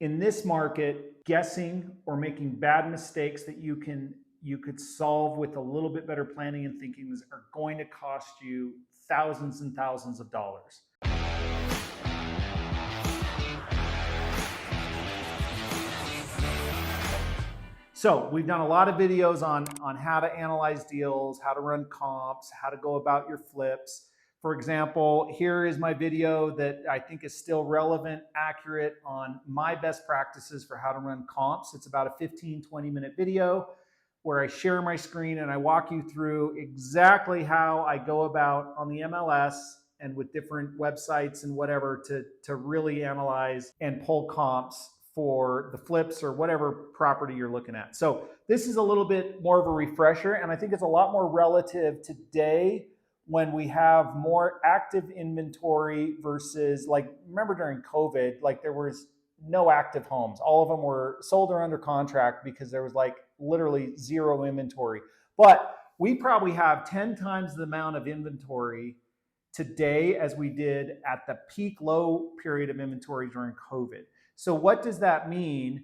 in this market, guessing or making bad mistakes that you could solve with a little bit better planning and thinking are going to cost you thousands and thousands of dollars. So we've done a lot of videos on how to analyze deals, how to run comps, how to go about your flips. For example, here is my video that I think is still relevant, accurate on my best practices for how to run comps. It's about a 15, 20-minute video where I share my screen and I walk you through exactly how I go about on the MLS and with different websites and whatever to really analyze and pull comps for the flips or whatever property you're looking at. So this is a little bit more of a refresher, and I think it's a lot more relative today when we have more active inventory versus, like, remember during COVID, like there was no active homes. All of them were sold or under contract because there was like literally zero inventory. But we probably have 10 times the amount of inventory today as we did at the peak low period of inventory during COVID. So what does that mean?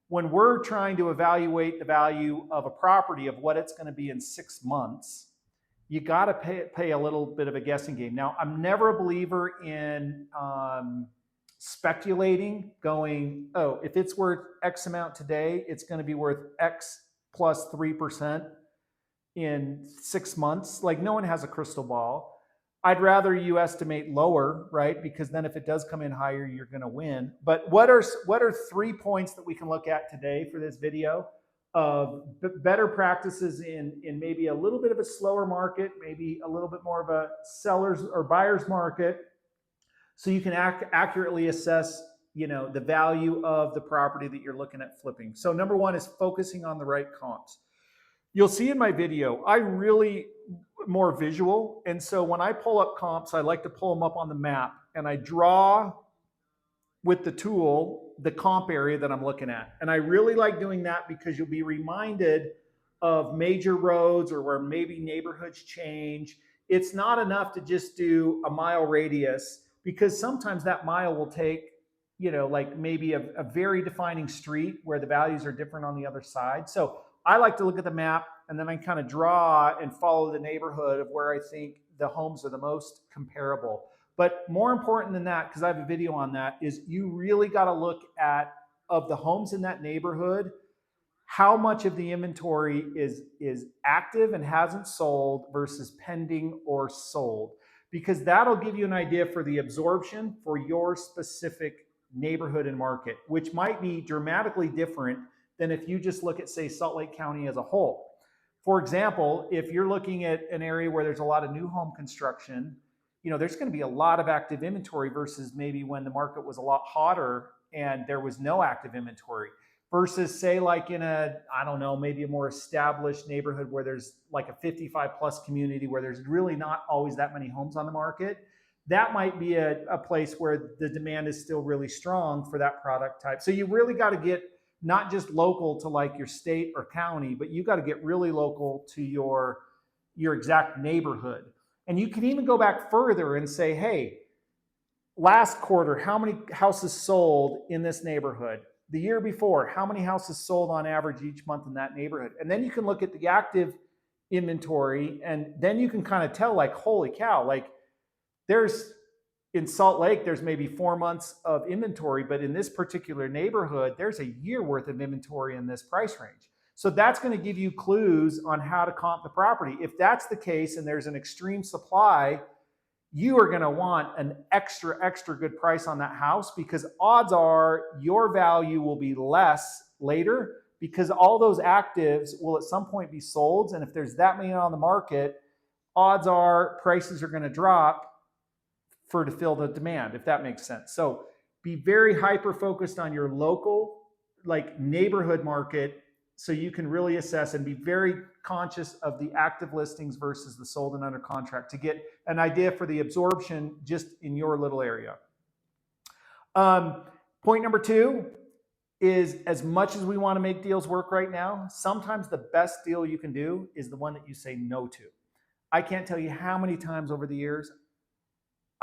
When we're trying to evaluate the value of a property, of what it's going to be in 6 months, you got to pay a little bit of a guessing game. Now, I'm never a believer in speculating, going, oh, if it's worth X amount today, it's going to be worth X plus 3% in 6 months. Like, no one has a crystal ball. I'd rather you estimate lower, right? Because then if it does come in higher, you're going to win. But what are 3 points that we can look at today for this video of better practices in maybe a little bit of a slower market, maybe a little bit more of a seller's or buyer's market, so you can accurately assess, the value of the property that you're looking at flipping. So number one is focusing on the right comps. You'll see in my video, I really more visual. And so when I pull up comps, I like to pull them up on the map and I draw with the tool the comp area that I'm looking at. And I really like doing that because you'll be reminded of major roads or where maybe neighborhoods change. It's not enough to just do a mile radius, because sometimes that mile will take, like maybe a very defining street where the values are different on the other side. So I like to look at the map and then I kind of draw and follow the neighborhood of where I think the homes are the most comparable. But more important than that, because I have a video on that, is you really got to look at, of the homes in that neighborhood, how much of the inventory is active and hasn't sold versus pending or sold. Because that'll give you an idea for the absorption for your specific neighborhood and market, which might be dramatically different than if you just look at, say, Salt Lake County as a whole. For example, if you're looking at an area where there's a lot of new home construction, there's going to be a lot of active inventory versus maybe when the market was a lot hotter and there was no active inventory. Versus, say, like in maybe a more established neighborhood where there's like a 55 plus community where there's really not always that many homes on the market. That might be a place where the demand is still really strong for that product type. So you really got to get not just local to like your state or county, but you got to get really local to your exact neighborhood. And you can even go back further and say, hey, last quarter, how many houses sold in this neighborhood? The year before, how many houses sold on average each month in that neighborhood? And then you can look at the active inventory, and then you can kind of tell, like, holy cow, like in Salt Lake, there's maybe 4 months of inventory, but in this particular neighborhood, there's a year worth of inventory in this price range. So that's going to give you clues on how to comp the property. If that's the case and there's an extreme supply, you are going to want an extra good price on that house, because odds are your value will be less later, because all those actives will at some point be sold. And if there's that many on the market, odds are prices are going to drop to fill the demand, if that makes sense. So be very hyper focused on your local, like, neighborhood market, so you can really assess, and be very conscious of the active listings versus the sold and under contract to get an idea for the absorption just in your little area. Point number 2 is, as much as we want to make deals work right now, sometimes the best deal you can do is the one that you say no to. I can't tell you how many times over the years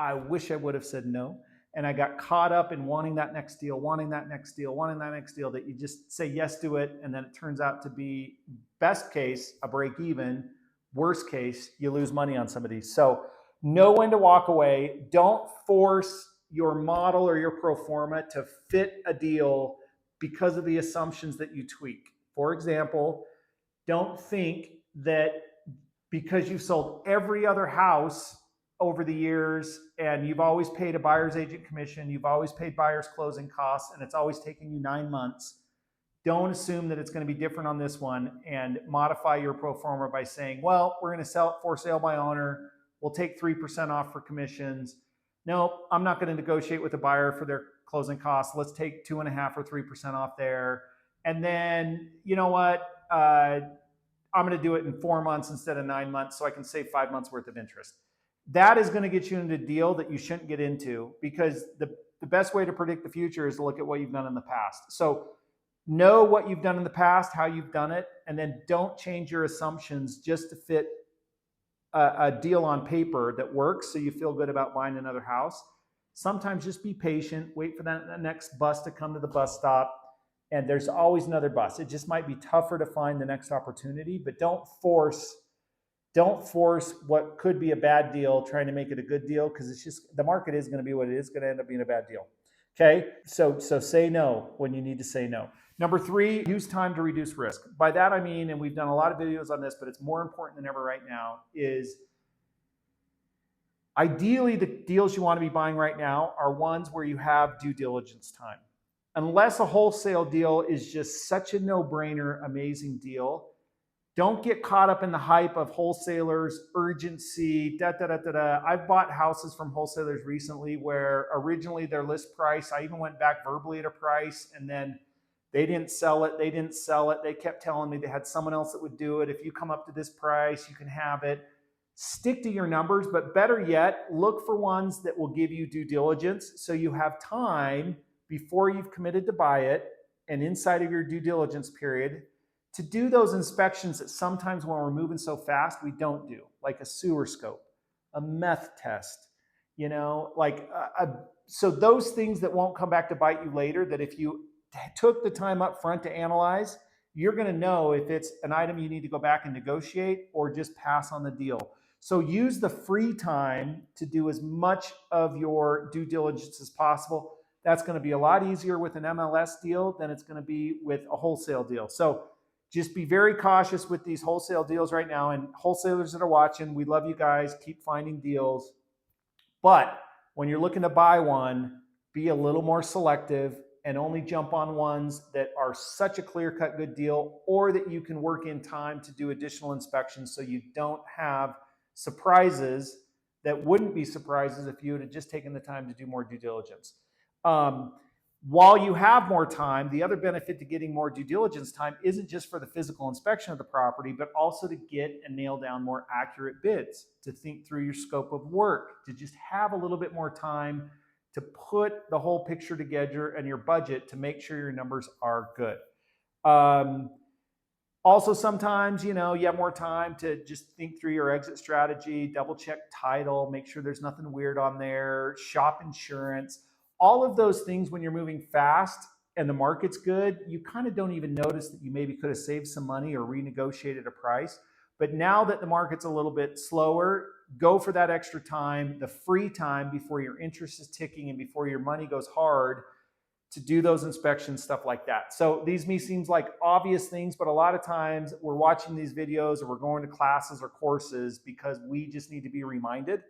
I wish I would have said no. and I got caught up in wanting that next deal, that you just say yes to it, and then it turns out to be, best case, a break even, worst case, you lose money on some of these. So know when to walk away. Don't force your model or your pro forma to fit a deal because of the assumptions that you tweak. For example, don't think that because you've sold every other house over the years and you've always paid a buyer's agent commission, you've always paid buyer's closing costs, and it's always taken you 9 months. Don't assume that it's going to be different on this one and modify your pro forma by saying, well, we're going to sell it for sale by owner. We'll take 3% off for commissions. No, I'm not going to negotiate with the buyer for their closing costs. Let's take 2.5 or 3% off there. And then, you know what? I'm going to do it in 4 months instead of 9 months so I can save 5 months worth of interest. That is going to get you into a deal that you shouldn't get into, because the best way to predict the future is to look at what you've done in the past. So know what you've done in the past, how you've done it, and then don't change your assumptions just to fit a deal on paper that works so you feel good about buying another house. Sometimes just be patient, wait for that next bus to come to the bus stop, and there's always another bus. It just might be tougher to find the next opportunity, but don't force what could be a bad deal trying to make it a good deal, because it's just, the market is going to be what it is, going to end up being a bad deal. Okay, so say no when you need to say no. Number 3, use time to reduce risk. By that I mean, and we've done a lot of videos on this, but it's more important than ever right now, is ideally the deals you want to be buying right now are ones where you have due diligence time. Unless a wholesale deal is just such a no-brainer, amazing deal, don't get caught up in the hype of wholesalers, urgency, I've bought houses from wholesalers recently where originally their list price, I even went back verbally at a price, and then they didn't sell it. They kept telling me they had someone else that would do it. If you come up to this price, you can have it. Stick to your numbers, but better yet, look for ones that will give you due diligence so you have time before you've committed to buy it and inside of your due diligence period to do those inspections that sometimes when we're moving so fast, we don't do, like a sewer scope, a meth test, so those things that won't come back to bite you later, that if you took the time up front to analyze, you're going to know if it's an item you need to go back and negotiate or just pass on the deal. So use the free time to do as much of your due diligence as possible. That's going to be a lot easier with an MLS deal than it's going to be with a wholesale deal. So just be very cautious with these wholesale deals right now. And wholesalers that are watching, we love you guys. Keep finding deals. But when you're looking to buy one, be a little more selective and only jump on ones that are such a clear-cut good deal, or that you can work in time to do additional inspections so you don't have surprises that wouldn't be surprises if you had just taken the time to do more due diligence. While you have more time, the other benefit to getting more due diligence time isn't just for the physical inspection of the property, but also to get and nail down more accurate bids, to think through your scope of work, to just have a little bit more time to put the whole picture together and your budget to make sure your numbers are good. Also, sometimes, you have more time to just think through your exit strategy, double check title, make sure there's nothing weird on there, shop insurance. All of those things, when you're moving fast and the market's good, you kind of don't even notice that you maybe could have saved some money or renegotiated a price. But now that the market's a little bit slower, go for that extra time, the free time before your interest is ticking and before your money goes hard, to do those inspections, stuff like that. So these may seem like obvious things, but a lot of times we're watching these videos or we're going to classes or courses because we just need to be reminded,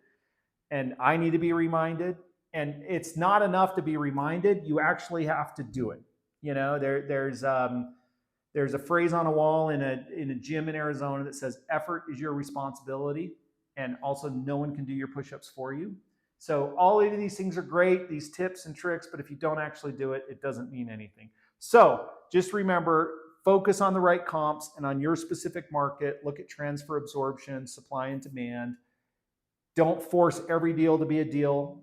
and I need to be reminded. And it's not enough to be reminded. You actually have to do it. There's a phrase on a wall in a gym in Arizona that says, effort is your responsibility. And also, no one can do your push-ups for you. So all of these things are great, these tips and tricks, but if you don't actually do it, it doesn't mean anything. So just remember, focus on the right comps and on your specific market. Look at trends for absorption, supply and demand. Don't force every deal to be a deal.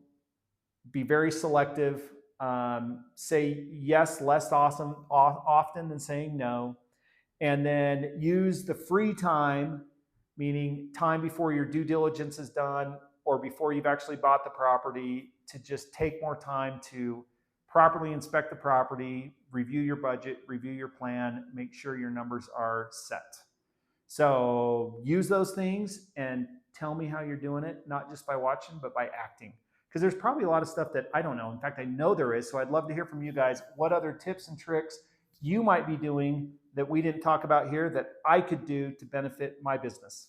Be very selective. Say yes less often than saying no. And then use the free time, meaning time before your due diligence is done or before you've actually bought the property, to just take more time to properly inspect the property, review your budget, review your plan, make sure your numbers are set. So use those things and tell me how you're doing it, not just by watching, but by acting. Because there's probably a lot of stuff that I don't know. In fact, I know there is. So I'd love to hear from you guys what other tips and tricks you might be doing that we didn't talk about here that I could do to benefit my business.